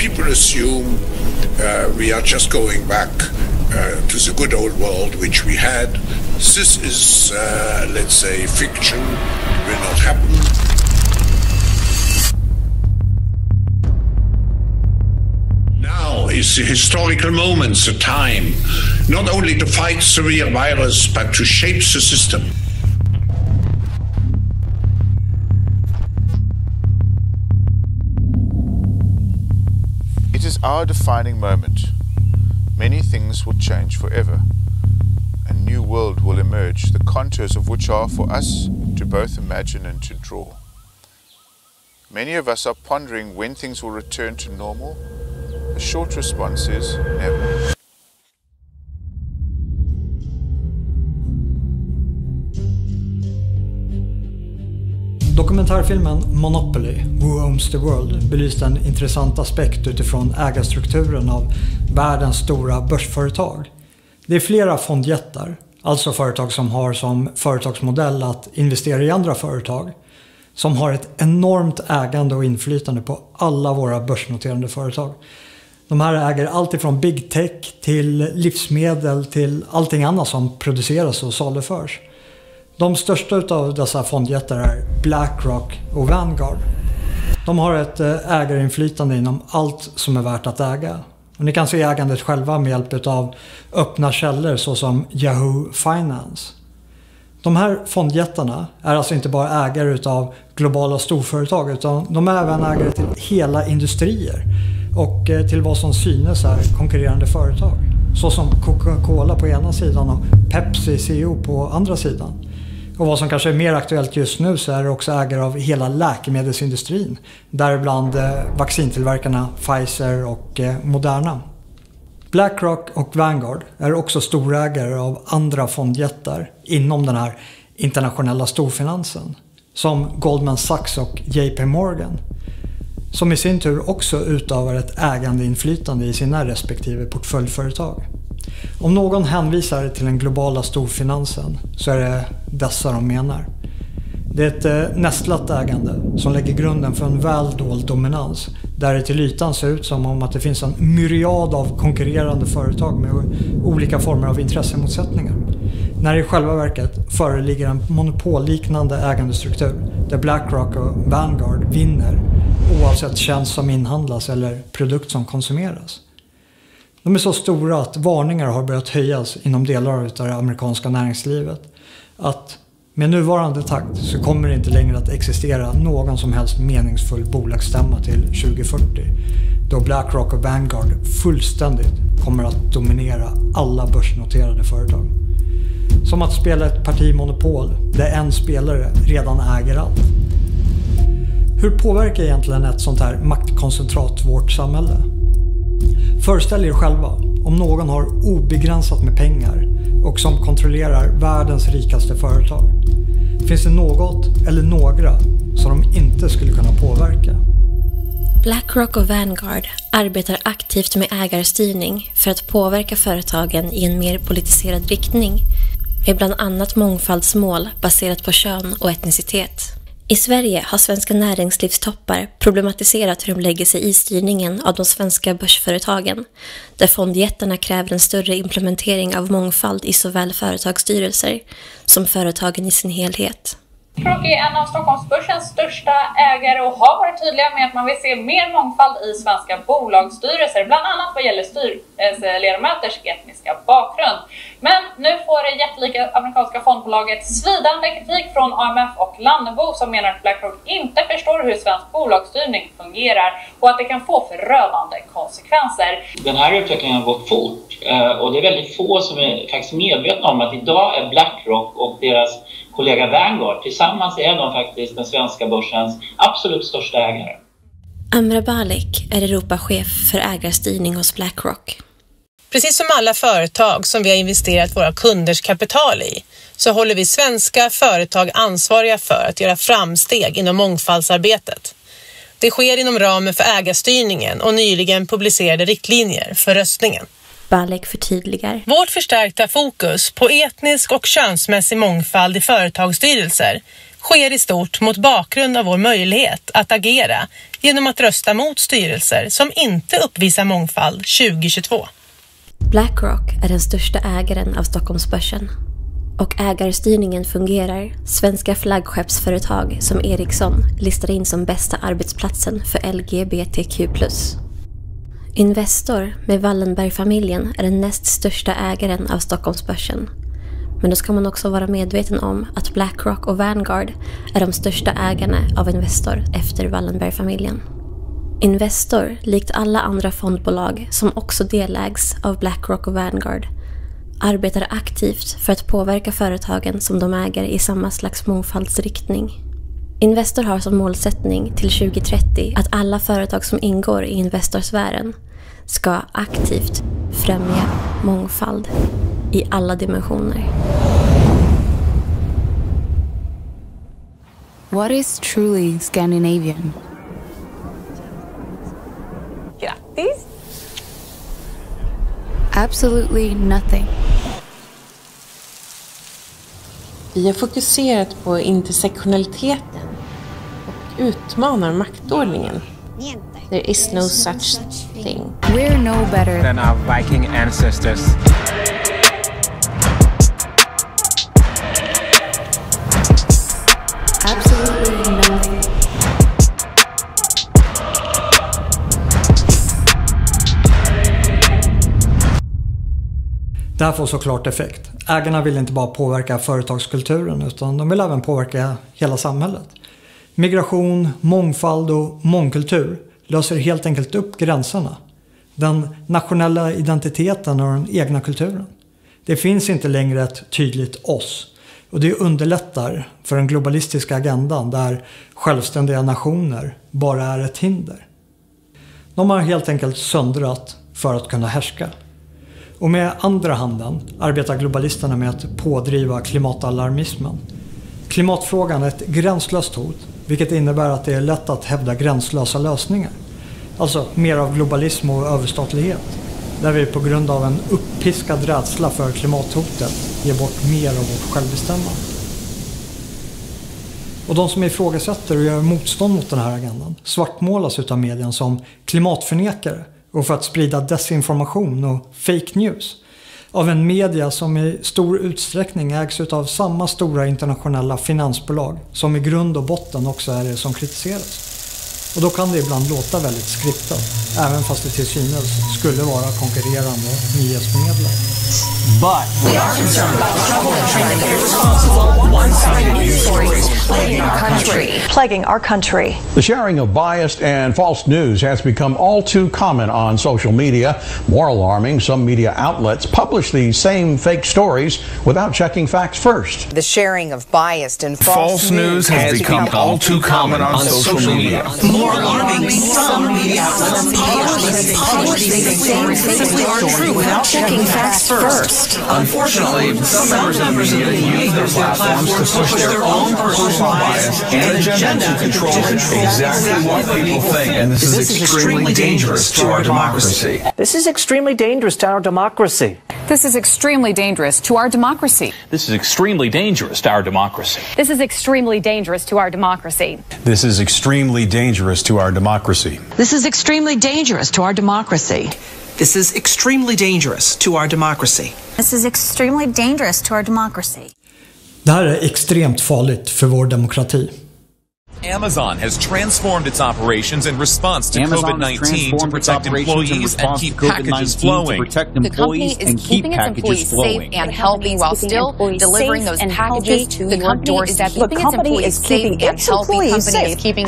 people assume we are just going back to the good old world which we had. This is, let's say, fiction. It will not happen. Now is the historical moment, the time, not only to fight severe virus, but to shape the system. It is our defining moment. Many things will change forever. A new world will emerge, the contours of which are for us to both imagine and to draw. Many of us are pondering when things will return to normal. The short response is never. Dokumentärfilmen Monopoly, Who Owns the World, belyste en intressant aspekt utifrån ägarstrukturen av världens stora börsföretag. Det är flera fondjättar, alltså företag som har som företagsmodell att investera i andra företag, som har ett enormt ägande och inflytande på alla våra börsnoterade företag. De här äger allt ifrån big tech till livsmedel till allting annat som produceras och saluförs. De största av dessa fondjättar är BlackRock och Vanguard. De har ett ägarinflytande inom allt som är värt att äga. Och ni kan se ägandet själva med hjälp av öppna källor såsom Yahoo Finance. De här fondjättarna är alltså inte bara ägare utav globala storföretag, utan de är även ägare till hela industrier och till vad som synes är konkurrerande företag. Såsom Coca-Cola på ena sidan och Pepsi CEO på andra sidan. Och vad som kanske är mer aktuellt just nu så är det också ägare av hela läkemedelsindustrin. Däribland vaccintillverkarna Pfizer och Moderna. BlackRock och Vanguard är också storägare av andra fondjättar inom den här internationella storfinansen. Som Goldman Sachs och JP Morgan. Som i sin tur också utövar ett ägandeinflytande i sina respektive portföljföretag. Om någon hänvisar till den globala storfinansen så är det dessa de menar. Det är ett nästlat ägande som lägger grunden för en väl dold dominans där det till ytan ser ut som om att det finns en myriad av konkurrerande företag med olika former av intressemotsättningar. När i själva verket föreligger en monopolliknande ägandestruktur där BlackRock och Vanguard vinner oavsett tjänst som inhandlas eller produkt som konsumeras. De är så stora att varningar har börjat höjas inom delar av det amerikanska näringslivet. Att med nuvarande takt så kommer det inte längre att existera någon som helst meningsfull bolagsstämma till 2040. Då BlackRock och Vanguard fullständigt kommer att dominera alla börsnoterade företag. Som att spela ett partimonopol där en spelare redan äger allt. Hur påverkar egentligen ett sånt här maktkoncentrat vårt samhälle? Föreställ er själva om någon har obegränsat med pengar och som kontrollerar världens rikaste företag. Finns det något eller några som de inte skulle kunna påverka? BlackRock och Vanguard arbetar aktivt med ägarstyrning för att påverka företagen i en mer politiserad riktning med bland annat mångfaldsmål baserat på kön och etnicitet. I Sverige har svenska näringslivstoppar problematiserat hur de lägger sig i styrningen av de svenska börsföretagen, där fondjättarna kräver en större implementering av mångfald i såväl företagsstyrelser som företagen i sin helhet. BlackRock är en av Stockholmsbörsens största ägare och har varit tydliga med att man vill se mer mångfald i svenska bolagsstyrelser, bland annat vad gäller styrelseledamöters etniska bakgrund. Men nu får det jättelika amerikanska fondbolaget svidande kritik från AMF och Lannebo som menar att BlackRock inte förstår hur svensk bolagsstyrning fungerar och att det kan få förödande konsekvenser. Den här utvecklingen har gått fort och det är väldigt få som är faktiskt medvetna om att idag är BlackRock och deras kollega Vanguard tillsammans är de faktiskt den svenska börsens absolut största ägare. Amra Balik är Europachef för ägarstyrning hos BlackRock. Precis som alla företag som vi har investerat våra kunders kapital i så håller vi svenska företag ansvariga för att göra framsteg inom mångfaldsarbetet. Det sker inom ramen för ägarstyrningen och nyligen publicerade riktlinjer för röstningen. Balik förtydligar. Vårt förstärkta fokus på etnisk och könsmässig mångfald i företagsstyrelser sker i stort mot bakgrund av vår möjlighet att agera genom att rösta mot styrelser som inte uppvisar mångfald 2022. BlackRock är den största ägaren av Stockholmsbörsen. Och ägarstyrningen fungerar. Svenska flaggskeppsföretag som Ericsson listar in som bästa arbetsplatsen för LGBTQ+. Investor med Wallenberg-familjen är den näst största ägaren av Stockholmsbörsen. Men då ska man också vara medveten om att BlackRock och Vanguard är de största ägarna av Investor efter Wallenberg-familjen. Investor, likt alla andra fondbolag som också delägs av BlackRock och Vanguard, arbetar aktivt för att påverka företagen som de äger i samma slags mångfaldsriktning. Investor har som målsättning till 2030 att alla företag som ingår i Investorsfären ska aktivt främja mångfald i alla dimensioner. What is truly Scandinavian? Grattis! Absolutely nothing. Vi har fokuserat på intersektionaliteten och utmanar maktordningen. There is no such thing. We're no better than our Viking ancestors. Absolutely nothing. Det här får såklart effekt. Ägarna vill inte bara påverka företagskulturen utan de vill även påverka hela samhället. Migration, mångfald och mångkultur löser helt enkelt upp gränserna. Den nationella identiteten och den egna kulturen. Det finns inte längre ett tydligt oss. Och det underlättar för den globalistiska agendan där självständiga nationer bara är ett hinder. De har helt enkelt söndrat för att kunna härska. Och med andra handen arbetar globalisterna med att pådriva klimatalarmismen. Klimatfrågan är ett gränslöst hot, vilket innebär att det är lätt att hävda gränslösa lösningar. Alltså mer av globalism och överstatlighet, där vi på grund av en uppiskad rädsla för klimathotet ger bort mer av vårt självbestämmande. Och de som ifrågasätter och gör motstånd mot den här agendan svartmålas utav medien som klimatförnekare och för att sprida desinformation och fake news av en media som i stor utsträckning ägs av samma stora internationella finansbolag som i grund och botten också är det som kritiseras. Och då kan det ibland låta väldigt skriptat, även fast det till synes skulle vara konkurrerande nyhetsförmedlare. But we are concerned about the trouble and training irresponsible, one-sided news stories plaguing our country. The sharing of biased and false news has become all too common on social media. More alarming, some media outlets publish these same fake stories without checking facts first. The sharing of biased and false news has become all too common on social media. More alarming, some media outlets publish these same fake stories without checking facts first. Unfortunately, some members of the media use their platforms to push their own personal bias and agenda to control exactly what people think. And this is extremely dangerous to our democracy. This is extremely dangerous to our democracy. This is extremely dangerous to our democracy. This is extremely dangerous to our democracy. This is extremely dangerous to our democracy. This is extremely dangerous to our democracy. This is extremely dangerous to our democracy. This is extremely dangerous to our democracy. This is extremely dangerous to our democracy. Det här är extremt farligt för vår demokrati. Amazon has transformed its operations in response to COVID-19 to protect employees and keep packages flowing. The company is keeping its employees safe and healthy while still delivering those packages to your doorstep. The company is keeping its employees safe. The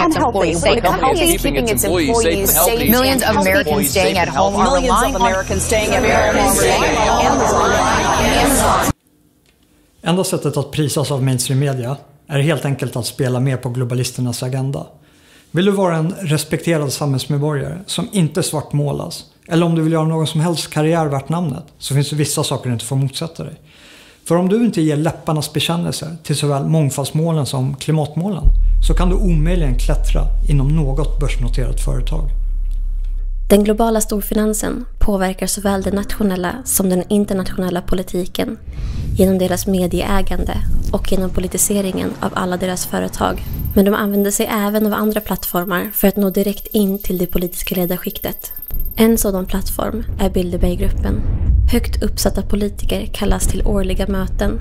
company is keeping its employees safe. Millions of Americans staying at home are relying on Amazon. Enda sättet att prisas av mainstream media är helt enkelt att spela med på globalisternas agenda. Vill du vara en respekterad samhällsmedborgare som inte svartmålas, eller om du vill göra någon som helst karriär värt namnet, så finns det vissa saker du inte får motsätta dig. För om du inte ger läpparnas bekännelser till såväl mångfaldsmålen som klimatmålen, så kan du omöjligen klättra inom något börsnoterat företag. Den globala storfinansen påverkar såväl den nationella som den internationella politiken genom deras medieägande och genom politiseringen av alla deras företag. Men de använder sig även av andra plattformar för att nå direkt in till det politiska ledarskiktet. En sådan plattform är Bilderberggruppen. Högt uppsatta politiker kallas till årliga möten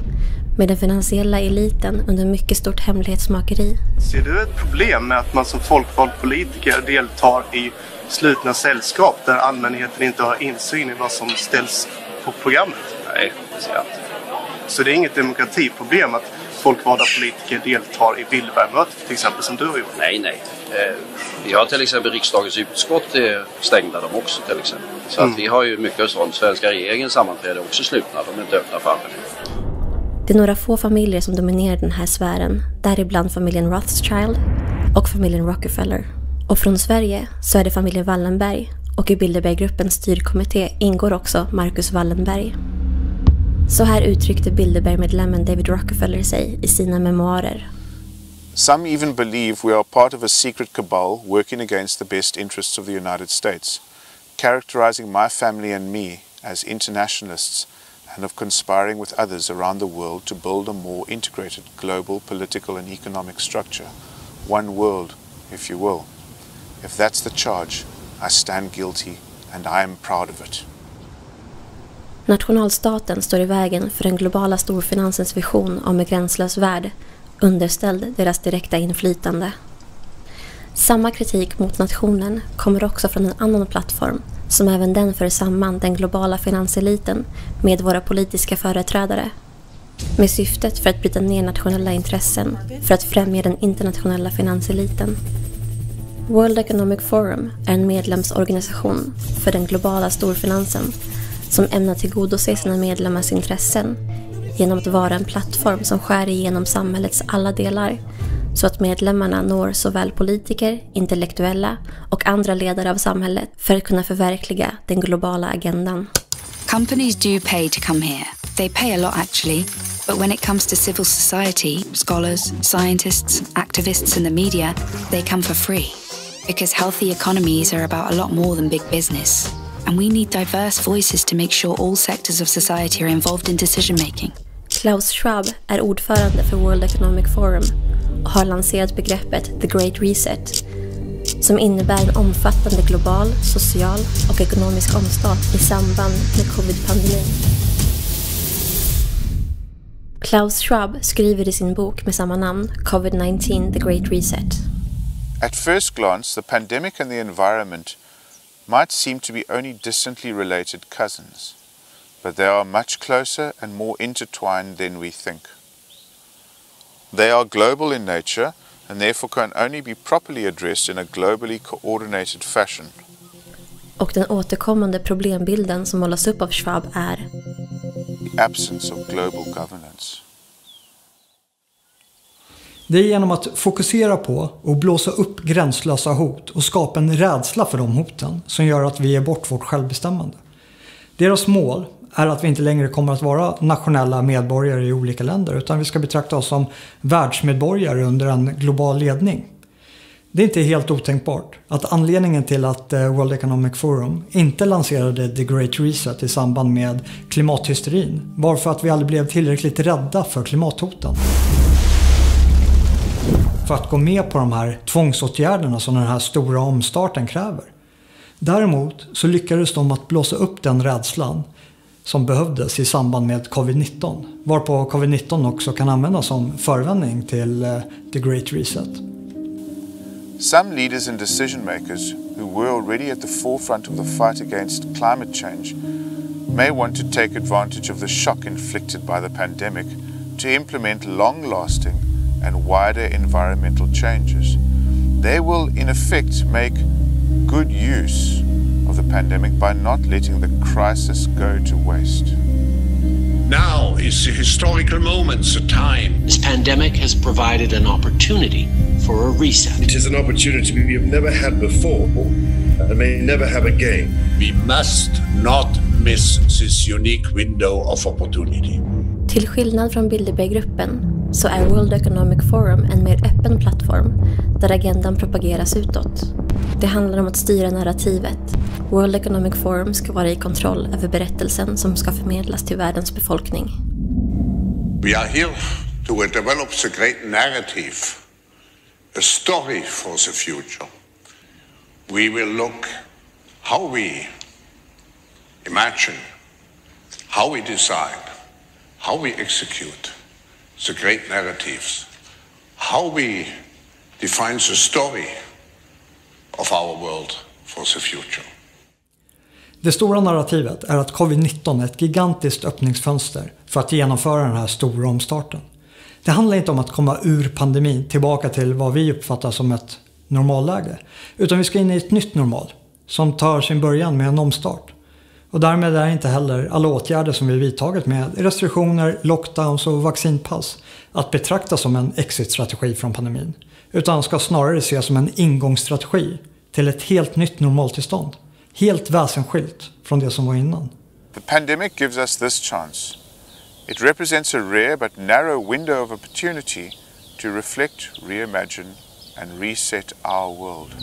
med den finansiella eliten under mycket stort hemlighetsmakeri. Ser du ett problem med att man som folkvald politiker deltar i slutna sällskap där allmänheten inte har insyn i vad som ställs på programmet? Nej, det ser jag inte. Så det är inget demokratiproblem att folkvalda politiker deltar i Bilderbergmötet till exempel som du har gjort? Nej. Vi har till exempel riksdagens utskott stängda de också till exempel. Så att vi har ju mycket sånt. Svenska regeringens sammanträde är också slutna, de är inte öppna för allmänheten. Det är några få familjer som dominerar den här sfären, däribland familjen Rothschild och familjen Rockefeller. Och från Sverige så är det familjen Wallenberg, och i Bilderberggruppens styrkommitté ingår också Marcus Wallenberg. Så här uttryckte Bilderberg-medlemmen David Rockefeller sig i sina memoarer. Some even believe we are part of a secret cabal working against the best interests of the United States, characterizing my family and me as internationalists and of conspiring with others around the world to build a more integrated global political and economic structure. One world, if you will. If that's the charge, I stand guilty and I am proud of it. Nationalstaten står i vägen för den globala storfinansens vision om en gränslös värld, underställd deras direkta inflytande. Samma kritik mot nationen kommer också från en annan plattform som även den för samman den globala finanseliten med våra politiska företrädare. Med syftet för att bryta ner nationella intressen för att främja den internationella finanseliten. World Economic Forum är en medlemsorganisation för den globala storfinansen som ämnar tillgodose sina medlemmars intressen genom att vara en plattform som skär igenom samhällets alla delar så att medlemmarna når såväl politiker, intellektuella och andra ledare av samhället för att kunna förverkliga den globala agendan. Companies do pay to come here. They pay a lot actually. But when it comes to civil society, scholars, scientists, activists and the media, they come for free. Because healthy economies are about a lot more than big business. And we need diverse voices to make sure all sectors of society are involved in decision making. Klaus Schwab är ordförande för World Economic Forum och har lanserat begreppet The Great Reset som innebär en omfattande global, social och ekonomisk omstart i samband med covid-pandemin. Klaus Schwab skriver i sin bok med samma namn, COVID-19 The Great Reset. At first glance, the pandemic and the environment might seem to be only distantly related cousins, but they are much closer and more intertwined than we think. They are global in nature and therefore can only be properly addressed in a globally coordinated fashion. Och den återkommande problembilden som målas upp av Schwab är the absence of global governance. Det är genom att fokusera på och blåsa upp gränslösa hot och skapa en rädsla för de hoten som gör att vi ger bort vårt självbestämmande. Deras mål är att vi inte längre kommer att vara nationella medborgare i olika länder utan vi ska betrakta oss som världsmedborgare under en global ledning. Det är inte helt otänkbart att anledningen till att World Economic Forum inte lanserade The Great Reset i samband med klimathysterin var för att vi aldrig blev tillräckligt rädda för klimathoten. För att gå med på de här tvångsåtgärderna som den här stora omstarten kräver. Däremot så lyckades de att blåsa upp den rädslan som behövdes i samband med covid-19. Varpå covid-19 också kan användas som förevändning till The Great Reset. Some leaders and decision makers who were already at the forefront of the fight against climate change may want to take advantage of the shock inflicted by the pandemic to implement long-lasting and wider environmental changes. They will in effect make good use of the pandemic by not letting the crisis go to waste. Now is the historical moment, the time. This pandemic has provided an opportunity for a reset. It is an opportunity we have never had before and may never have again. We must not miss this unique window of opportunity. Till skillnad från Bilderberggruppen så är World Economic Forum en mer öppen plattform där agendan propageras utåt. Det handlar om att styra narrativet. World Economic Forum ska vara i kontroll över berättelsen som ska förmedlas till världens befolkning. We are here to develop the great narrative, a story for the future. We will look how we imagine, how we decide, how we execute the great narratives, how we define the story of our world for the future. Det stora narrativet är att covid-19 är ett gigantiskt öppningsfönster för att genomföra den här stora omstarten. Det handlar inte om att komma ur pandemin tillbaka till vad vi uppfattar som ett normalläge, utan vi ska in i ett nytt normal som tar sin början med en omstart. Och därmed är inte heller alla åtgärder som vi vidtagit med restriktioner, lockdowns och vaccinpass att betrakta som en exit-strategi från pandemin, utan ska snarare ses som en ingångsstrategi till ett helt nytt normaltillstånd, helt väsensskilt från det som var innan. The pandemic gives us this chance. It represents a rare but narrow window of opportunity to reflect, reimagine and reset our world.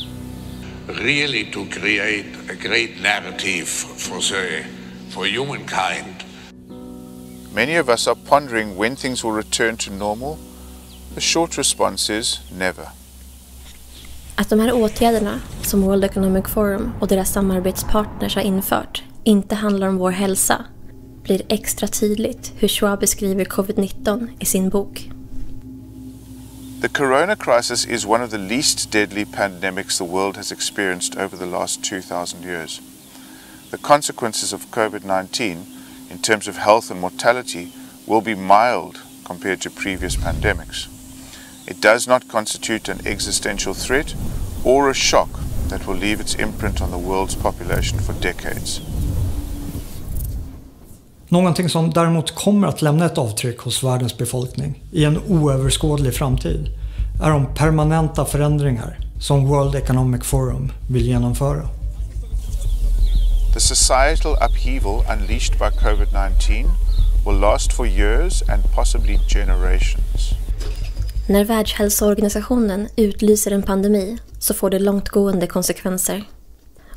Really to create a great narrative for humankind. Many of us are pondering when things will return to normal. The short response is never. Att de här åtgärderna som World Economic Forum och deras samarbetspartners har infört inte handlar om vår hälsa blir extra tydligt hur Schwab beskriver covid-19 i sin bok. The corona crisis is one of the least deadly pandemics the world has experienced over the last 2,000 years. The consequences of COVID-19 in terms of health and mortality will be mild compared to previous pandemics. It does not constitute an existential threat or a shock that will leave its imprint on the world's population for decades. Någonting som däremot kommer att lämna ett avtryck hos världens befolkning i en oöverskådlig framtid är de permanenta förändringar som World Economic Forum vill genomföra. The societal upheaval unleashed by COVID-19 will last for years and possibly generations. När Världshälsoorganisationen utlyser en pandemi så får det långtgående konsekvenser.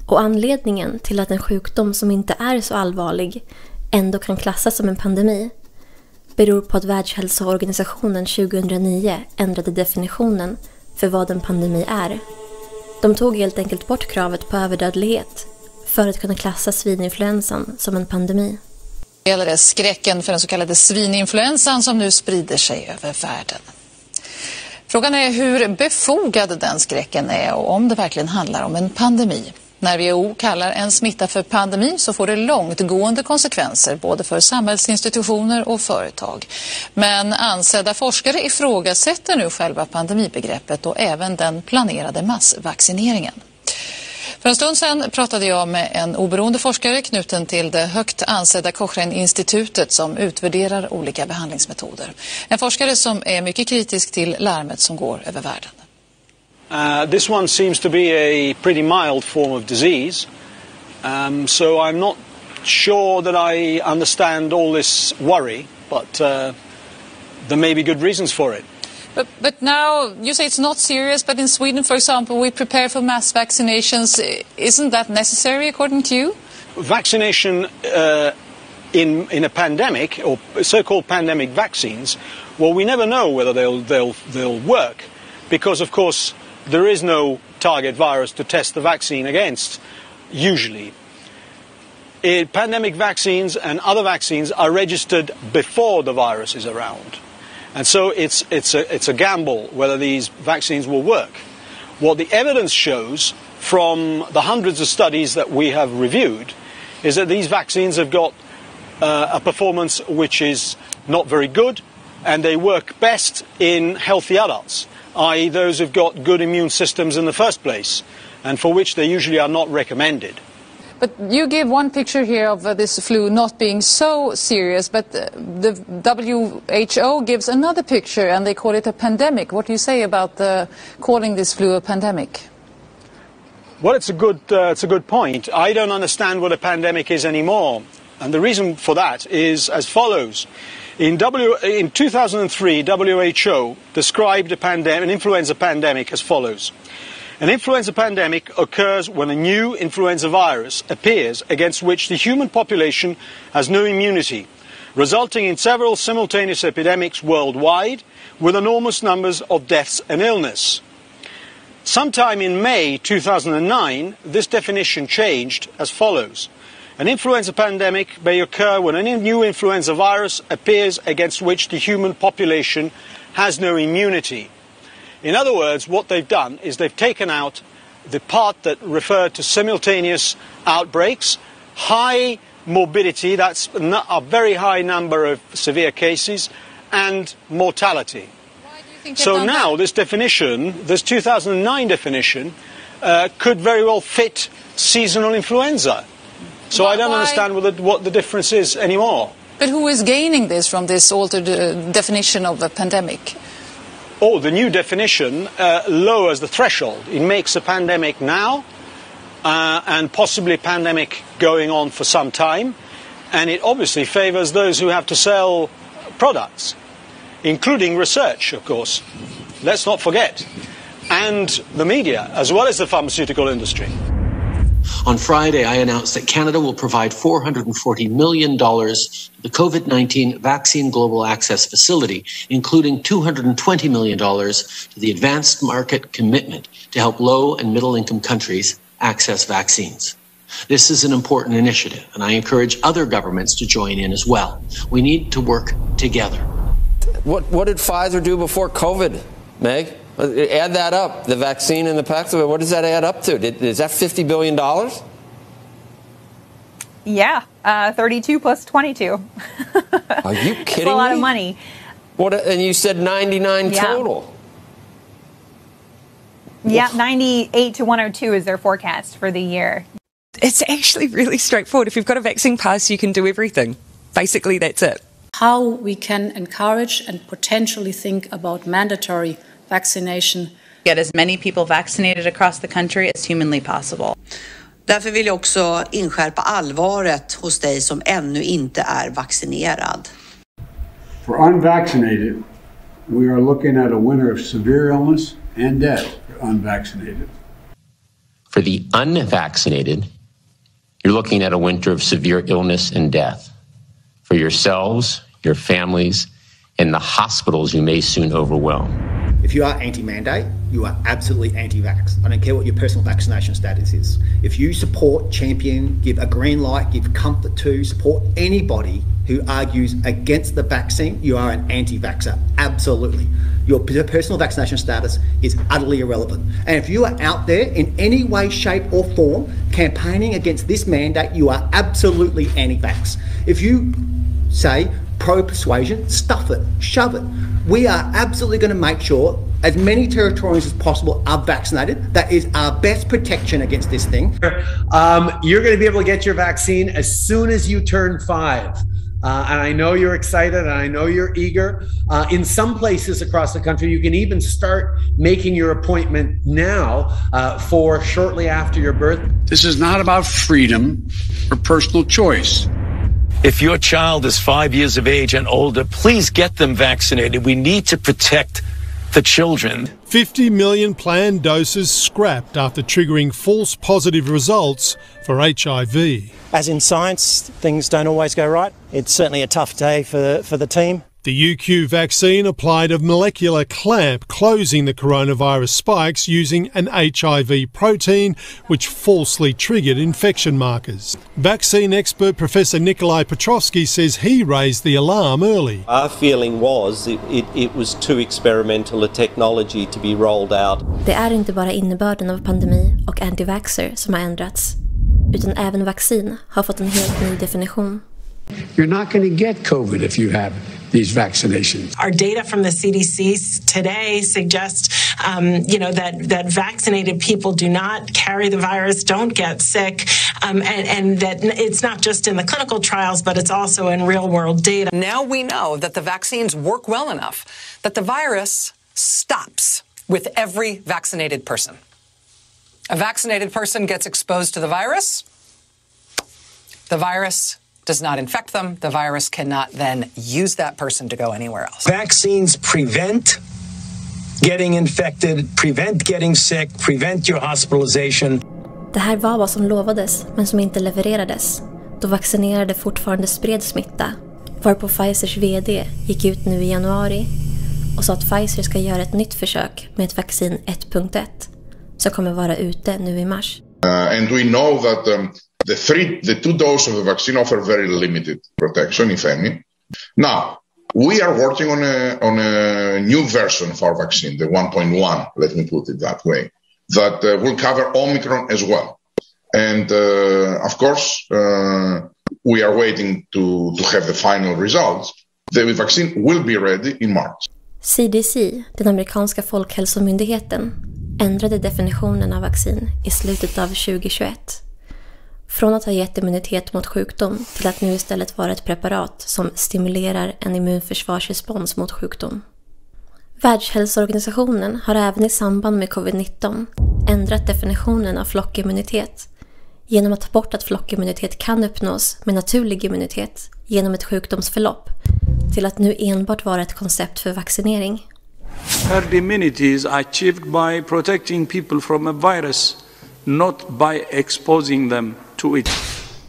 Och anledningen till att en sjukdom som inte är så allvarlig ändå kan klassas som en pandemi beror på att Världshälsoorganisationen 2009 ändrade definitionen för vad en pandemi är. De tog helt enkelt bort kravet på överdödlighet för att kunna klassa svininfluensan som en pandemi. Det gäller det skräcken för den så kallade svininfluensan som nu sprider sig över världen. Frågan är hur befogad den skräcken är och om det verkligen handlar om en pandemi. När WHO kallar en smitta för pandemi så får det långtgående konsekvenser både för samhällsinstitutioner och företag. Men ansedda forskare ifrågasätter nu själva pandemibegreppet och även den planerade massvaccineringen. För en stund sedan pratade jag med en oberoende forskare knuten till det högt ansedda Cochrane-institutet som utvärderar olika behandlingsmetoder. En forskare som är mycket kritisk till larmet som går över världen. This one seems to be a pretty mild form of disease, so I'm not sure that I understand all this worry, but there may be good reasons for it. But now you say it's not serious, but in Sweden, for example, we prepare for mass vaccinations. Isn't that necessary according to you? Vaccination in a pandemic, or so-called pandemic vaccines, well, we never know whether they'll work, because of course there is no target virus to test the vaccine against, usually. Pandemic vaccines and other vaccines are registered before the virus is around. And so it's a gamble whether these vaccines will work. What the evidence shows from the hundreds of studies that we have reviewed is that these vaccines have got a performance which is not very good, and they work best in healthy adults, i.e. those who've got good immune systems in the first place, and for which they usually are not recommended. But you give one picture here of this flu not being so serious, but the WHO gives another picture and they call it a pandemic. What do you say about calling this flu a pandemic? Well, it's a good point. I don't understand what a pandemic is anymore. And the reason for that is as follows. In 2003, WHO described an influenza pandemic as follows. An influenza pandemic occurs when a new influenza virus appears against which the human population has no immunity, resulting in several simultaneous epidemics worldwide with enormous numbers of deaths and illness. Sometime in May 2009, this definition changed as follows. An influenza pandemic may occur when a new influenza virus appears against which the human population has no immunity. In other words, what they've done is they've taken out the part that referred to simultaneous outbreaks, high morbidity, that's a very high number of severe cases, and mortality. So now this definition, this 2009 definition, could very well fit seasonal influenza. So I don't understand what the difference is anymore. But who is gaining this from this altered definition of a pandemic? Oh, the new definition lowers the threshold. It makes a pandemic now and possibly a pandemic going on for some time. And it obviously favors those who have to sell products, including research, of course. Let's not forget. And the media, as well as the pharmaceutical industry. On Friday, I announced that Canada will provide $440 million to the COVID-19 Vaccine Global Access Facility, including $220 million to the Advanced Market Commitment to help low and middle-income countries access vaccines. This is an important initiative, and I encourage other governments to join in as well. We need to work together. What did Pfizer do before COVID, Meg? Add that up, the vaccine and the Paxlovid, what does that add up to? Is that $50 billion? Yeah, 32 plus 22. Are you kidding me? That's a lot of money. And you said 99 total. Yeah, 98 to 102 is their forecast for the year. It's actually really straightforward. If you've got a vaccine pass, you can do everything. Basically, that's it. How we can encourage and potentially think about mandatory vaccination. Get as many people vaccinated across the country as humanly possible. Därför vill jag också inskärpa allvaret hos dig som ännu inte är vaccinerad. For unvaccinated, we are looking at a winter of severe illness and death for unvaccinated. For the unvaccinated, you're looking at a winter of severe illness and death. For yourselves, your families, and the hospitals you may soon overwhelm. If you are anti-mandate, you are absolutely anti-vax. I don't care what your personal vaccination status is. If you support, champion, give a green light, give comfort to, support anybody who argues against the vaccine, you are an anti-vaxxer. Absolutely. Your personal vaccination status is utterly irrelevant. And if you are out there in any way, shape or form campaigning against this mandate, you are absolutely anti-vax. If you say pro-persuasion, stuff it, shove it. We are absolutely going to make sure as many Territorians as possible are vaccinated. That is our best protection against this thing. You're going to be able to get your vaccine as soon as you turn 5. And I know you're excited and I know you're eager. In some places across the country, you can even start making your appointment now for shortly after your birth. This is not about freedom or personal choice. If your child is 5 years of age and older, please get them vaccinated. We need to protect the children. 50 million planned doses scrapped after triggering false positive results for HIV. As in science, things don't always go right. It's certainly a tough day for the team. The UQ vaccine applied a molecular clamp closing the coronavirus spikes using an HIV protein which falsely triggered infection markers. Vaccine expert Professor Nikolai Petrovsky says he raised the alarm early. Our feeling was it was too experimental a technology to be rolled out. Det är inte bara innebörden av pandemi och anti-vaxxer som har ändrats, utan även vaccin har fått en helt ny definition. You're not going to get COVID if you have these vaccinations. Our data from the CDC today suggests, that vaccinated people do not carry the virus, don't get sick, and that it's not just in the clinical trials, but it's also in real-world data. Now we know that the vaccines work well enough that the virus stops with every vaccinated person. A vaccinated person gets exposed to the virus does not infect them, the virus cannot then use that person to go anywhere else. Vaccines prevent getting infected, prevent getting sick, prevent your hospitalization. Det här var vad som lovades, men som inte levererades, då vaccinerade fortfarande spred smitta, varpå Pfizers vd gick ut nu i januari och sa att Pfizer ska göra ett nytt försök med ett vaccin 1.1 som kommer vara ute nu i mars. And we know that the two doses of the vaccine offer very limited protection, if any. Now, we are working on a new version of our vaccine, the 1.1, let me put it that way, that will cover Omicron as well. And of course, we are waiting to have the final results. The vaccine will be ready in March. CDC, den amerikanska folkhälsomyndigheten, ändrade definitionen av vaccin i slutet av 2021. Från att ha gett immunitet mot sjukdom till att nu istället vara ett preparat som stimulerar en immunförsvarsrespons mot sjukdom. Världshälsoorganisationen har även i samband med covid-19 ändrat definitionen av flockimmunitet genom att ta bort att flockimmunitet kan uppnås med naturlig immunitet genom ett sjukdomsförlopp till att nu enbart vara ett koncept för vaccinering. Herd immunity is achieved by protecting people from a virus, not by exposing them to it.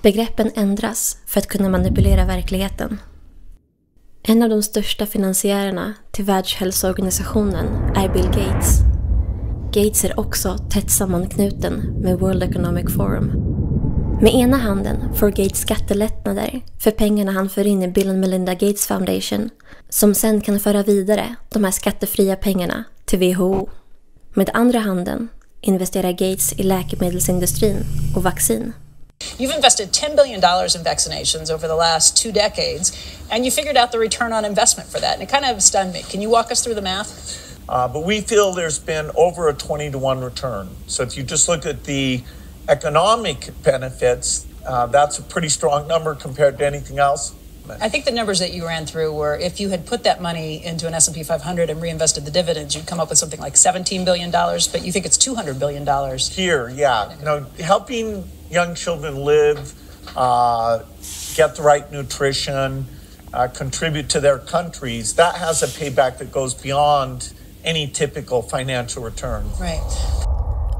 Begreppen ändras för att kunna manipulera verkligheten. En av de största finansiärerna till Världshälsoorganisationen är Bill Gates. Gates är också tätt sammanknuten med World Economic Forum. Med ena handen får Gates skattelättnader för pengarna han för in i Bill and Melinda Gates Foundation, som sen kan föra vidare de här skattefria pengarna till WHO. Med andra handen investerar Gates i läkemedelsindustrin och vaccin. You've invested $10 billion in vaccinations over the last 2 decades, and you figured out the return on investment for that. And it kind of stunned me. Can you walk us through the math? But we feel there's been over a 20-to-1 return. So if you just look at the economic benefits, that's a pretty strong number compared to anything else. I think the numbers that you ran through were if you had put that money into an S&P 500 and reinvested the dividends, you'd come up with something like $17 billion, but you think it's $200 billion. Here, yeah. You know, helping young children live, get the right nutrition, contribute to their countries, that has a payback that goes beyond any typical financial return. Right.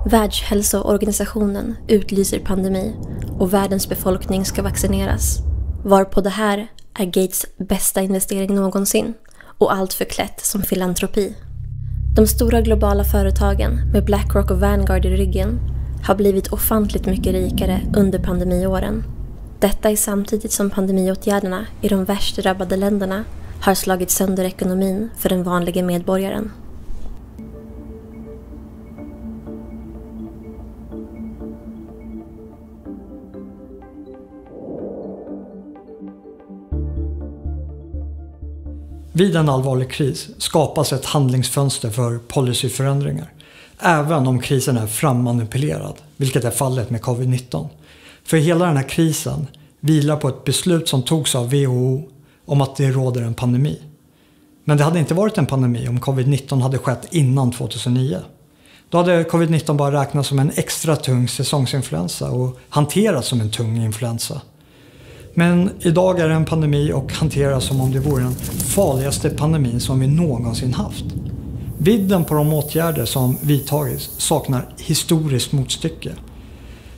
Världshälsoorganisationen utlyser pandemi och världens befolkning ska vaccineras. Varpå det här är Gates bästa investering någonsin och allt förklätt som filantropi. De stora globala företagen med BlackRock och Vanguard i ryggen har blivit ofantligt mycket rikare under pandemiåren. Detta är samtidigt som pandemiåtgärderna i de värst drabbade länderna har slagit sönder ekonomin för den vanliga medborgaren. Vid en allvarlig kris skapas ett handlingsfönster för policyförändringar, även om krisen är frammanipulerad, vilket är fallet med covid-19. För hela den här krisen vilar på ett beslut som togs av WHO om att det råder en pandemi. Men det hade inte varit en pandemi om covid-19 hade skett innan 2009. Då hade covid-19 bara räknats som en extra tung säsongsinfluensa och hanterats som en tung influensa. Men idag är det en pandemi och hanteras som om det vore den farligaste pandemin som vi någonsin haft. Vidden på de åtgärder som vidtagits saknar historiskt motstycke.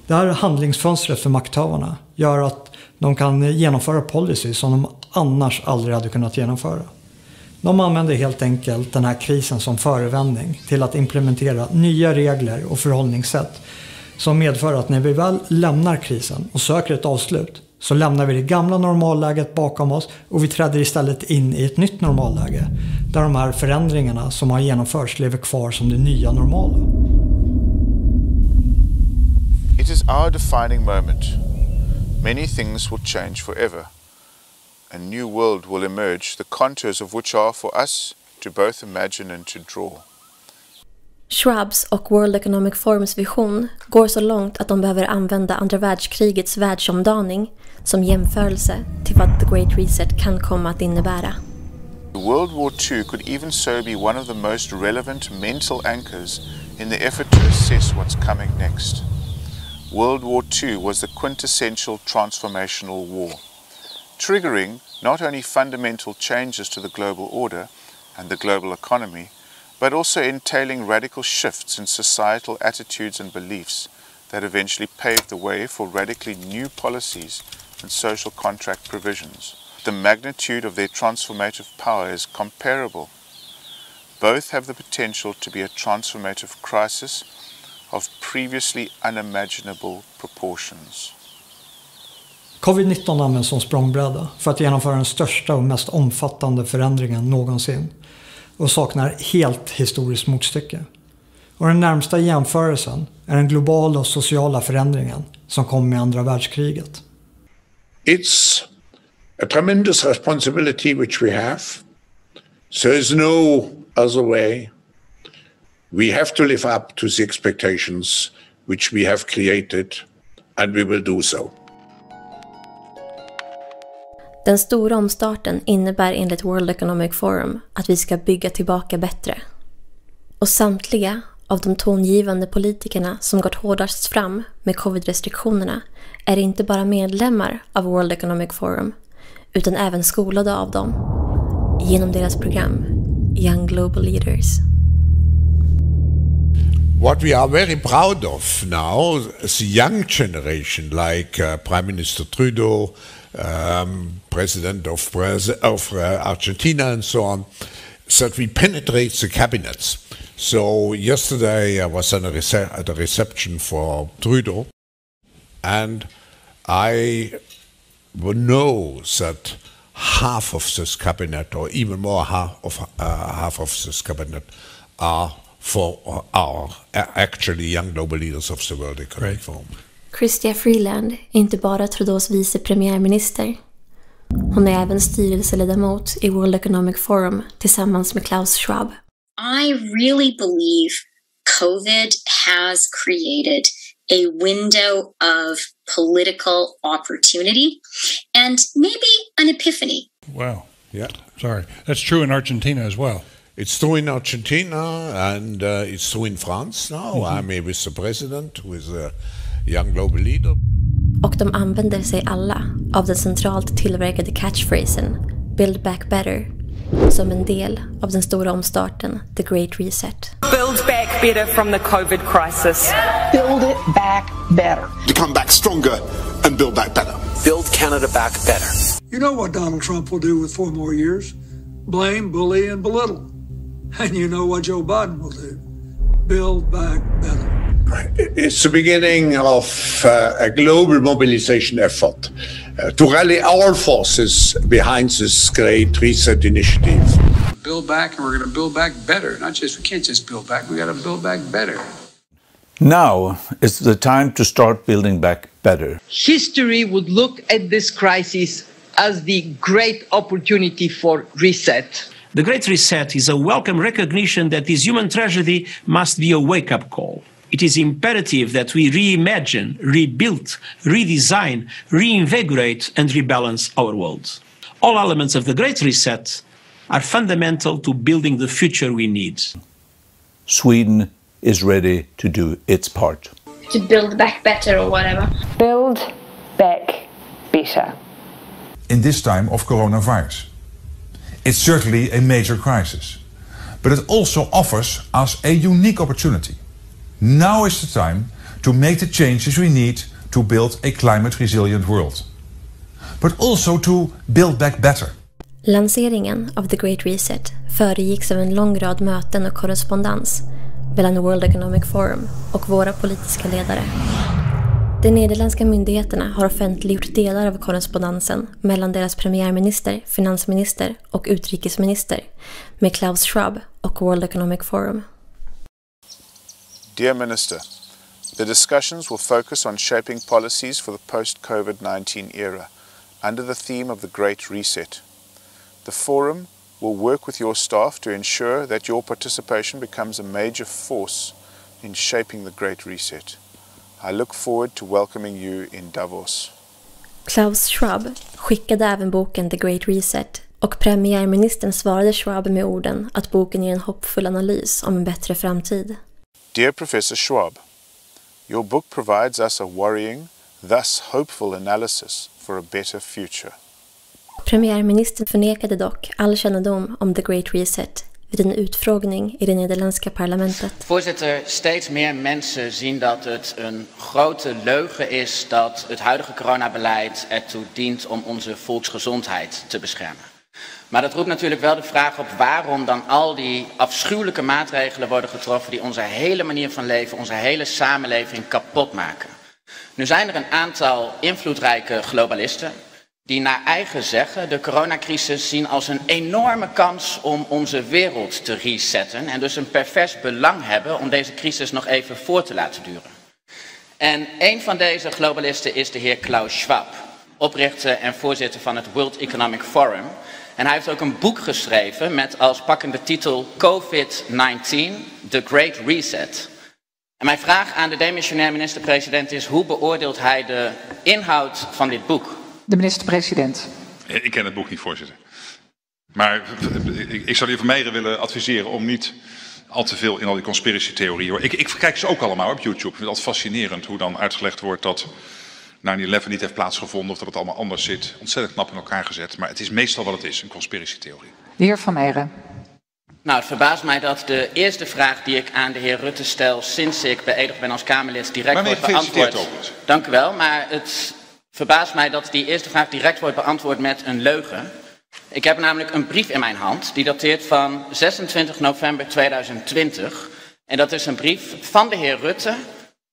Det här handlingsfönstret för makthavarna gör att de kan genomföra policy som de annars aldrig hade kunnat genomföra. De använder helt enkelt den här krisen som förevändning till att implementera nya regler och förhållningssätt som medför att när vi väl lämnar krisen och söker ett avslut så lämnar vi det gamla normalläget bakom oss och vi träder istället in i ett nytt normalläge där de här förändringarna som har genomförts lever kvar som det nya normala. It is our defining moment. Many things will change forever. A new world will emerge, the contours of which are for us to both imagine and to draw. Schwabs och World Economic Forums vision går så långt att de behöver använda andra världskrigets världsomdaning som jämförelse till vad The Great Reset kan komma att innebära. World War II could even so be one of the most relevant mental anchors in the effort to assess what's coming next. World War II was the quintessential transformational war. triggering not only fundamental changes to the global order and the global economy, but also entailing radical shifts in societal attitudes and beliefs that eventually paved the way for radically new policies and social contract provisions. The magnitude of their transformative power is comparable. Both have the potential to be a transformative crisis of previously unimaginable proportions. Covid-19 används som språngbräda för att genomföra den största och mest omfattande förändringen någonsin och saknar helt historiskt motstycke. Och den närmsta jämförelsen är den globala och sociala förändringen som kom med andra världskriget. It's a tremendous responsibility which we have. So there's no other way. We have to live up to the expectations which we have created, and we will do so. Den stora omstarten innebär enligt World Economic Forum att vi ska bygga tillbaka bättre. Och samtliga av de tongivande politikerna som gått hårdast fram med covid-restriktionerna är inte bara medlemmar av World Economic Forum utan även skolade av dem genom deras program Young Global Leaders. What we are very proud of now, the young generation, like Prime Minister Trudeau, President of Argentina and so on, that we penetrate the cabinets. So yesterday I was at a reception for Trudeau, and I know that half of this cabinet, or even more half of this cabinet, are actually young global leaders of the World Economic Forum. Chrystia Freeland är inte bara Trudeaus vicepremiärminister. Hon är även styrelseledamot i World Economic Forum tillsammans med Klaus Schwab. I really believe COVID has created a window of political opportunity and maybe an epiphany. Wow. Yeah. Sorry. That's true in Argentina as well. It's true in Argentina, and it's true in France now. I'm with the president, with a young global leader. Och de använder sig alla av den centralt tillverkade catchphrasen Build Back Better som en del av den stora omstarten The Great Reset. Build back better from the COVID crisis. Build it back better. To come back stronger and build back better. Build Canada back better. You know what Donald Trump will do with 4 more years? Blame, bully, and belittle. And you know what Joe Biden will do? Build back better. It's the beginning of a global mobilization effort to rally all forces behind this great reset initiative. Build back, and we're going to build back better. We can't just build back, we got to build back better. Now is the time to start building back better. History would look at this crisis as the great opportunity for reset. The Great Reset is a welcome recognition that this human tragedy must be a wake-up call. It is imperative that we reimagine, rebuild, redesign, reinvigorate and rebalance our world. All elements of the Great Reset are fundamental to building the future we need. Sweden is ready to do its part. To build back better or whatever. Build back better. In this time of coronavirus. It's certainly a major crisis, but it also offers us a unique opportunity. Now is the time to make the changes we need to build a climate-resilient world, but also to build back better. Lanseringen av The Great Reset föregicks av en lång rad möten och korrespondens mellan World Economic Forum och våra politiska ledare. De nederländska myndigheterna har offentliggjort delar av korrespondensen mellan deras premiärminister, finansminister och utrikesminister med Klaus Schwab och World Economic Forum. Dear Minister, the discussions will focus on shaping policies for the post-COVID-19 era under the theme of the Great Reset. The Forum will work with your staff to ensure that your participation becomes a major force in shaping the Great Reset. I look forward to welcoming you in Davos. Klaus Schwab skickade även boken The Great Reset och premiärministern svarade Schwab med orden att boken ger en hoppfull analys om en bättre framtid. Dear Professor Schwab, your book provides us a worrying, thus hopeful analysis for a better future. Premiärministern förnekade dock all kännedom om The Great Reset vid en utfrågning i det nederländska parlamentet. Voorzitter, steeds meer mensen zien dat het een grote leugen is dat het huidige coronabeleid ertoe dient om onze volksgezondheid te beschermen. Maar dat roept natuurlijk wel de vraag op waarom dan al die afschuwelijke maatregelen worden getroffen die onze hele manier van leven, onze hele samenleving kapot maken. Nu zijn er een aantal invloedrijke globalisten die naar eigen zeggen de coronacrisis zien als een enorme kans om onze wereld te resetten en dus een pervers belang hebben om deze crisis nog even voor te laten duren. En een van deze globalisten is de heer Klaus Schwab, oprichter en voorzitter van het World Economic Forum. En hij heeft ook een boek geschreven met als pakkende titel COVID-19, The Great Reset. En mijn vraag aan de demissionair minister-president is: hoe beoordeelt hij de inhoud van dit boek? De minister-president. Ik ken het boek niet, voorzitter. Maar ik zou de heer Vermeijeren willen adviseren om niet al te veel in al die conspiracy-theorieën. Ik kijk ze ook allemaal op YouTube. Ik vind het altijd fascinerend hoe dan uitgelegd wordt dat 9/11 niet heeft plaatsgevonden of dat het allemaal anders zit. Ontzettend knap in elkaar gezet. Maar het is meestal wat het is, een conspiracy-theorie. De heer Vermeijeren. Nou, het verbaast mij dat de eerste vraag die ik aan de heer Rutte stel sinds ik beëdigd ben als Kamerlid direct wordt beantwoord. Dank u wel, maar het verbaast mij dat die eerste vraag direct wordt beantwoord met een leugen. Ik heb namelijk een brief in mijn hand die dateert van 26 november 2020. En dat is een brief van de heer Rutte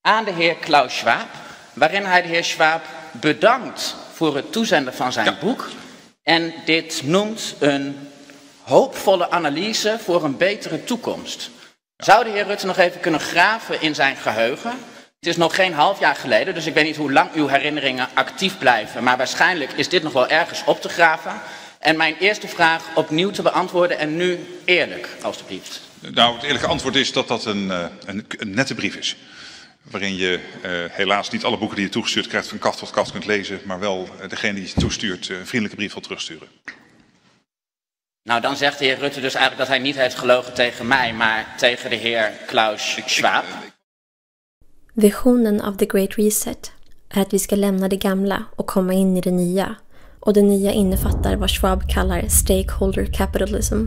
aan de heer Klaus Schwab, waarin hij de heer Schwab bedankt voor het toezenden van zijn boek. En dit noemt een hoopvolle analyse voor een betere toekomst. Zou de heer Rutte nog even kunnen graven in zijn geheugen? Het is nog geen half jaar geleden, dus ik weet niet hoe lang uw herinneringen actief blijven. Maar waarschijnlijk is dit nog wel ergens op te graven. En mijn eerste vraag opnieuw te beantwoorden en nu eerlijk, alstublieft. Nou, het eerlijke antwoord is dat dat een nette brief is. Waarin je helaas niet alle boeken die je toegestuurd krijgt van kaft tot kaft kunt lezen. Maar wel degene die je toestuurt een vriendelijke brief wil terugsturen. Nou, dan zegt de heer Rutte dus eigenlijk dat hij niet heeft gelogen tegen mij, maar tegen de heer Klaus Schwab. Visionen av The Great Reset är att vi ska lämna det gamla och komma in i det nya. Och det nya innefattar vad Schwab kallar stakeholder capitalism.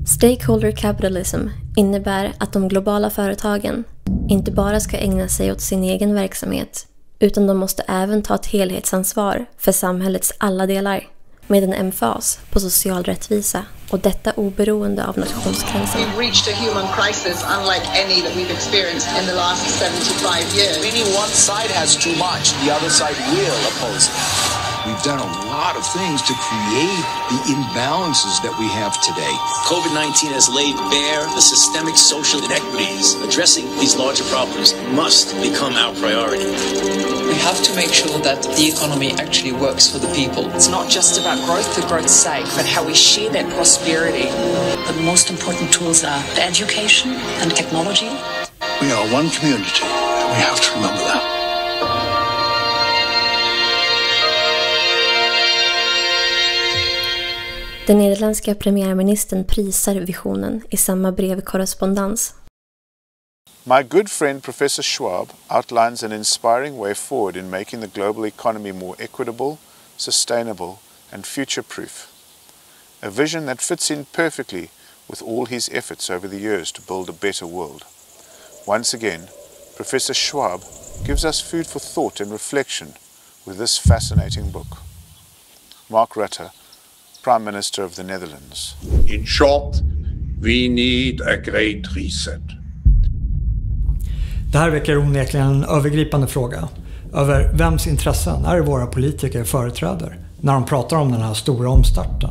Stakeholder capitalism innebär att de globala företagen inte bara ska ägna sig åt sin egen verksamhet, utan de måste även ta ett helhetsansvar för samhällets alla delar, med en emfas på social rättvisa, och detta oberoende av nationsgränserna. We've reached a human crisis unlike any that we've experienced in the last 75 years. Meaning one side has too much, the other side will oppose it. We've done a lot of things to create the imbalances that we have today. COVID-19 has laid bare the systemic social inequities. Addressing these larger problems must become our priority. We have to make sure that the economy actually works for the people. It's not just about growth for growth's sake, but how we share that prosperity. The most important tools are the education and technology. We are one community. We have to remember that. Den nederländska premiärministern prisar visionen i samma brevkorrespondens. My good friend Professor Schwab outlines an inspiring way forward in making the global economy more equitable, sustainable and future-proof. A vision that fits in perfectly with all his efforts over the years to build a better world. Once again, Professor Schwab gives us food for thought and reflection with this fascinating book. Mark Rutte, Prime Minister of the Netherlands. In short, we need a great reset. Det här väcker onekligen en övergripande fråga över vems intressen är våra politiker företräder när de pratar om den här stora omstarten.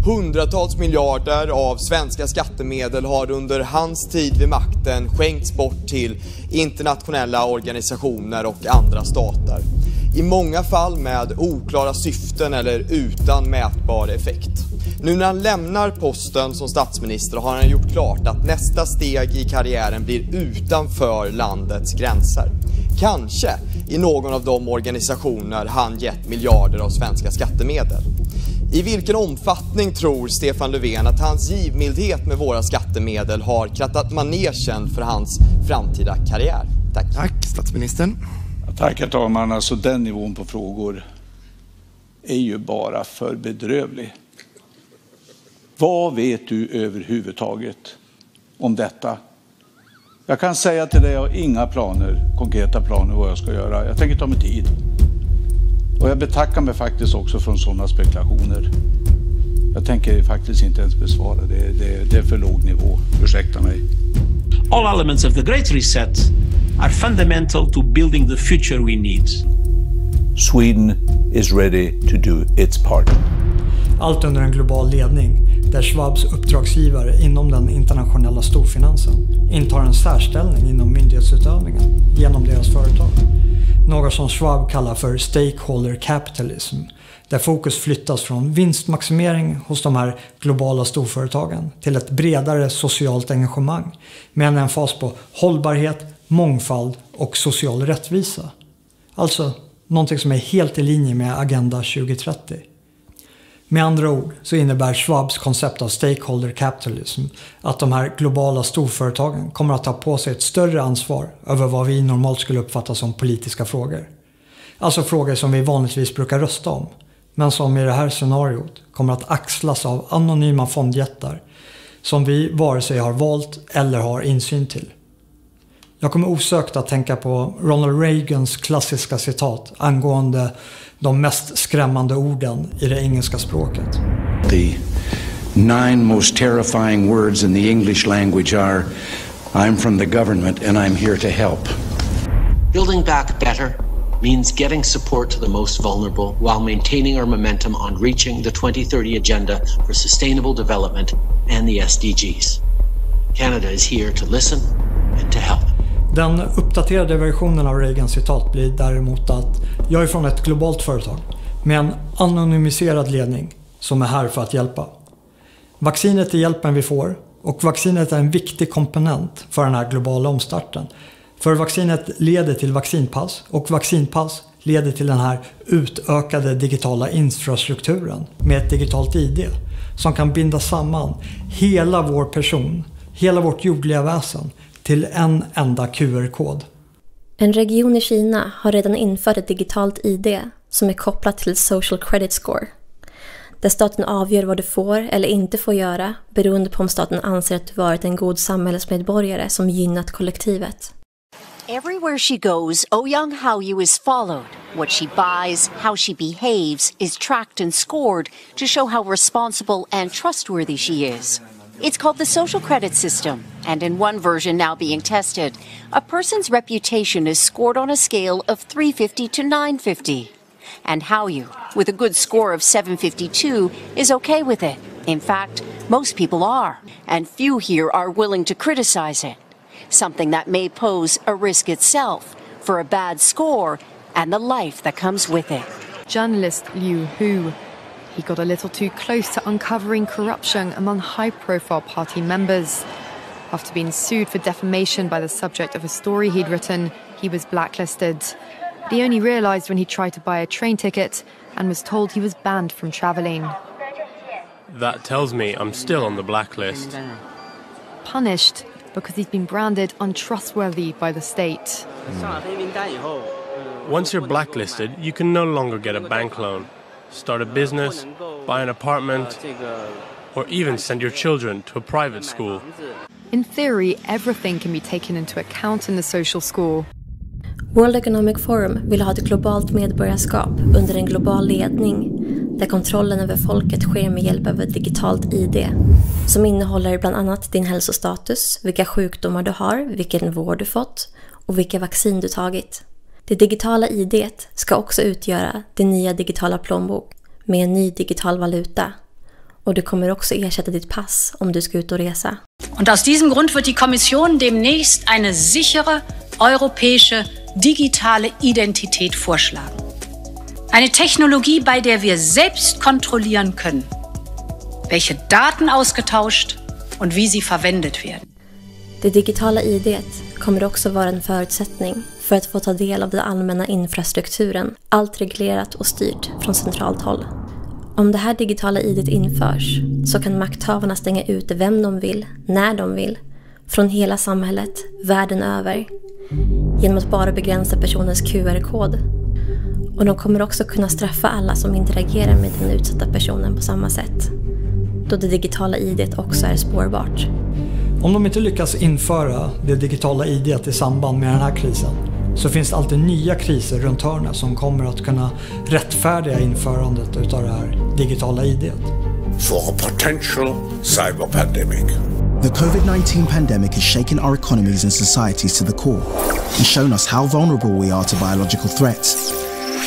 Hundratals miljarder av svenska skattemedel har under hans tid vid makten skänkts bort till internationella organisationer och andra stater. I många fall med oklara syften eller utan mätbar effekt. Nu när han lämnar posten som statsminister har han gjort klart att nästa steg i karriären blir utanför landets gränser. Kanske i någon av de organisationer han gett miljarder av svenska skattemedel. I vilken omfattning tror Stefan Löfven att hans givmildhet med våra skattemedel har krattat manegen för hans framtida karriär. Tack. Tack, statsministern. Tack, herr talman. Alltså den nivån på frågor är ju bara för bedrövlig. Vad vet du överhuvudtaget om detta? Jag kan säga till dig, jag har inga konkreta planer vad jag ska göra. Jag tänker ta mig tid. Och jag betackar mig faktiskt också från sådana spekulationer. Jag tänker faktiskt inte ens besvara det. Det är för låg nivå. Ursäkta mig. All elements of the Great Reset are fundamental to building the future we need. Sweden is ready to do its part. Allt under en global ledning där Schwabs uppdragsgivare inom den internationella storfinansen intar en särställning inom myndighetsutövningen genom deras företag. Något som Schwab kallar för stakeholder capitalism, där fokus flyttas från vinstmaximering hos de här globala storföretagen till ett bredare socialt engagemang med en emfas på hållbarhet, mångfald och social rättvisa. Alltså någonting som är helt i linje med Agenda 2030. Med andra ord så innebär Schwabs koncept av stakeholder capitalism att de här globala storföretagen kommer att ta på sig ett större ansvar över vad vi normalt skulle uppfatta som politiska frågor. Alltså frågor som vi vanligtvis brukar rösta om, men som i det här scenariot kommer att axlas av anonyma fondjättar som vi vare sig har valt eller har insyn till. Jag kommer osökt att tänka på Ronald Reagans klassiska citat angående de mest skrämmande orden i det engelska språket. The 9 most terrifying words in the English language are I'm from the government and I'm here to help. Building back better means getting support to the most vulnerable while maintaining our momentum on reaching the 2030 Agenda for Sustainable Development and the SDGs. Canada is here to listen and to help. Den uppdaterade versionen av Reagans citat blir däremot att jag är från ett globalt företag med en anonymiserad ledning som är här för att hjälpa. Vaccinet är hjälpen vi får och vaccinet är en viktig komponent för den här globala omstarten. För vaccinet leder till vaccinpass och vaccinpass leder till den här utökade digitala infrastrukturen med ett digitalt ID som kan binda samman hela vår person, hela vårt jordliga väsen till en enda QR-kod. En region i Kina har redan infört ett digitalt ID som är kopplat till ett social credit score. Där staten avgör vad du får eller inte får göra beroende på om staten anser att du varit en god samhällsmedborgare som gynnat kollektivet. Everywhere she goes, Ouyang Haoyu is followed. What she buys, how she behaves is tracked and scored to show how responsible and trustworthy she is. It's called the social credit system, and in one version now being tested, a person's reputation is scored on a scale of 350 to 950. And Haoyu, with a good score of 752, is okay with it. In fact, most people are, and few here are willing to criticize it. Something that may pose a risk itself for a bad score and the life that comes with it. Journalist Liu Hu. He got a little too close to uncovering corruption among high-profile party members. After being sued for defamation by the subject of a story he'd written, he was blacklisted. He only realized when he tried to buy a train ticket and was told he was banned from traveling. That tells me I'm still on the blacklist. Punished because he's been branded untrustworthy by the state. Once you're blacklisted, you can no longer get a bank loan, start a business, buy an apartment, or even send your children to a private school. In theory, everything can be taken into account in the social score. World Economic Forum vill ha ett globalt medborgarskap under en global ledning där kontrollen över folket sker med hjälp av ett digitalt ID som innehåller bland annat din hälsostatus, vilka sjukdomar du har, vilken vård du fått och vilka vaccin du tagit. Det digitala ID:et ska också utgöra din nya digitala plånbok med en ny digital valuta. Och du kommer också ersätta ditt pass om du ska ut och resa. Und aus diesem Grund wird die Kommission demnächst eine sichere europäische digitale Identität vorschlagen. Eine Technologie, bei der wir selbst kontrollieren können, welche Daten ausgetauscht und wie sie verwendet werden. Det digitala ID:et kommer också vara en förutsättning för att få ta del av den allmänna infrastrukturen, allt reglerat och styrt från centralt håll. Om det här digitala ID:et införs så kan makthavarna stänga ute vem de vill, när de vill, från hela samhället, världen över, genom att bara begränsa personens QR-kod. Och de kommer också kunna straffa alla som interagerar med den utsatta personen på samma sätt, då det digitala ID:t också är spårbart. Om de inte lyckas införa det digitala ID:t i samband med den här krisen, så finns det alltid nya kriser runt hörnet som kommer att kunna rättfärdiga införandet utav det här digitala ID:t. For a potential cyber pandemic. The COVID-19 pandemic has shaken our economies and societies to the core and shown us how vulnerable we are to biological threats.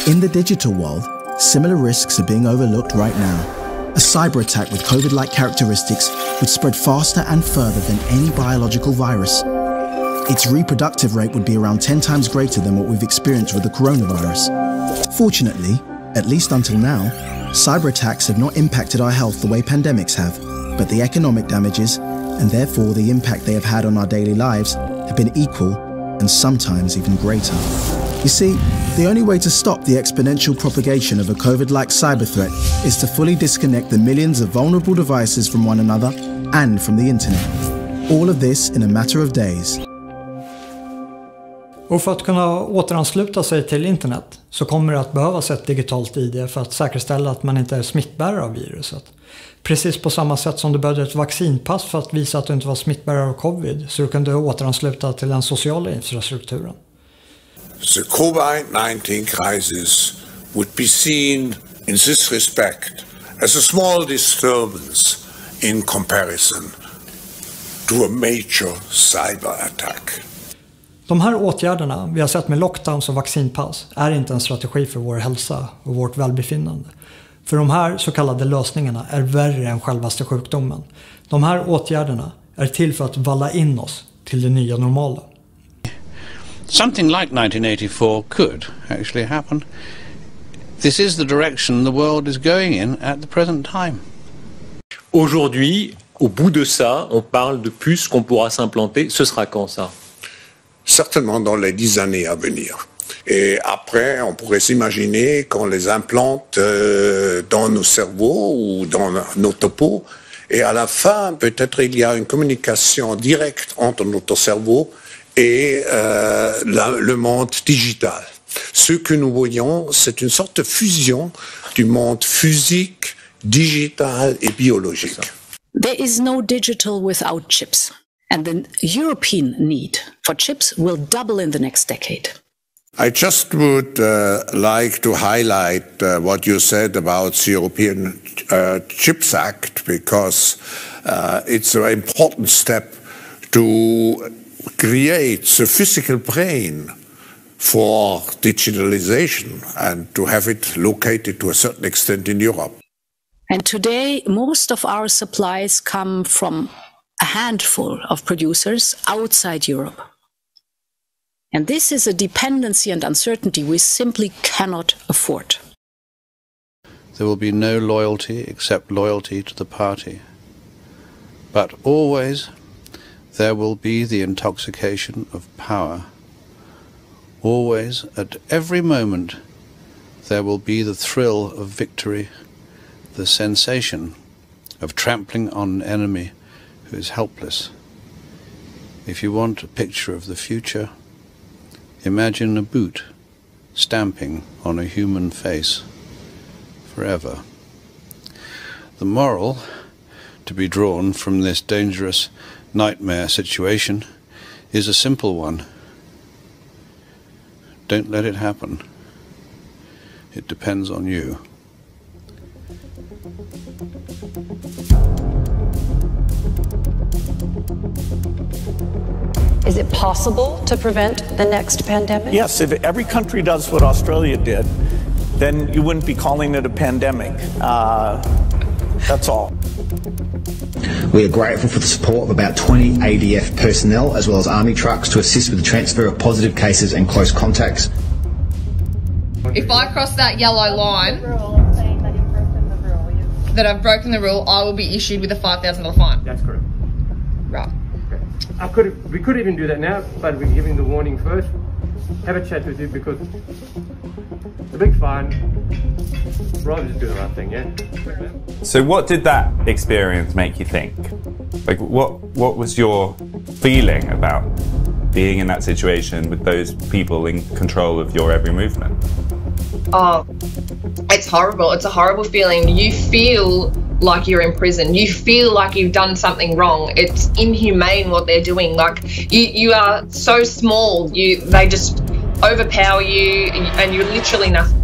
In the digital world, similar risks are being overlooked right now. A cyber attack with COVID-like characteristics would spread faster and further than any biological virus. Its reproductive rate would be around 10 times greater than what we've experienced with the coronavirus. Fortunately, at least until now, cyber attacks have not impacted our health the way pandemics have, but the economic damages, and therefore the impact they have had on our daily lives, have been equal and sometimes even greater. You see, the only way to stop the exponential propagation of a COVID-like cyber threat is to fully disconnect the millions of vulnerable devices from one another and from the internet. All of this in a matter of days. Och för att kunna återansluta sig till internet så kommer det att behövas ett digitalt ID för att säkerställa att man inte är smittbärare av viruset. Precis på samma sätt som du behövde ett vaccinpass för att visa att du inte var smittbärare av covid, så du kunde återansluta till den sociala infrastrukturen. The COVID-19 crisis would be seen in this respect as a small disturbance in comparison to a major cyber attack. De här åtgärderna vi har sett med lockdowns och vaccinpass är inte en strategi för vår hälsa och vårt välbefinnande. För de här så kallade lösningarna är värre än självaste sjukdomen. De här åtgärderna är till för att valla in oss till det nya normala. Something like 1984 could actually happen. This is the direction the world is going in at the present time. Aujourd'hui, au bout de ça, on parle de puces qu'on pourra s'implanter. Ce sera quand ça? Certainement dans les 10 années à venir. Et après, on pourrait s'imaginer qu'on les implante dans nos cerveaux ou dans notre peau. Et à la fin, peut-être il y a une communication directe entre notre cerveau et le monde digital. Ce que nous voyons, c'est une sorte de fusion du monde physique, digital et biologique. There is no digital without chips. And the European need for chips will double in the next decade. I just would like to highlight what you said about the European Chips Act, because it's an important step to create the physical brain for digitalization and to have it located to a certain extent in Europe. And today, most of our supplies come from a handful of producers outside Europe. And this is a dependency and uncertainty we simply cannot afford. There will be no loyalty except loyalty to the party. But always there will be the intoxication of power. Always, at every moment, there will be the thrill of victory, the sensation of trampling on an enemy who is helpless. If you want a picture of the future, imagine a boot stamping on a human face forever. The moral to be drawn from this dangerous nightmare situation is a simple one. Don't let it happen. It depends on you. Is it possible to prevent the next pandemic? Yes, if every country does what Australia did, then you wouldn't be calling it a pandemic. That's all. We are grateful for the support of about 20 ADF personnel as well as army trucks to assist with the transfer of positive cases and close contacts. If I cross that yellow line, that I've broken the rule, I will be issued with a $5,000 fine. That's correct. Right. We could even do that now, but we're giving the warning first. Have a chat with you because it's a big fine. Rather just do the right thing, yeah? So what did that experience make you think? Like what was your feeling about being in that situation with those people in control of your every movement? Oh, it's horrible. It's a horrible feeling. You feel like you're in prison. You feel like you've done something wrong. It's inhumane what they're doing. Like you are so small. They just overpower you, and you're literally nothing.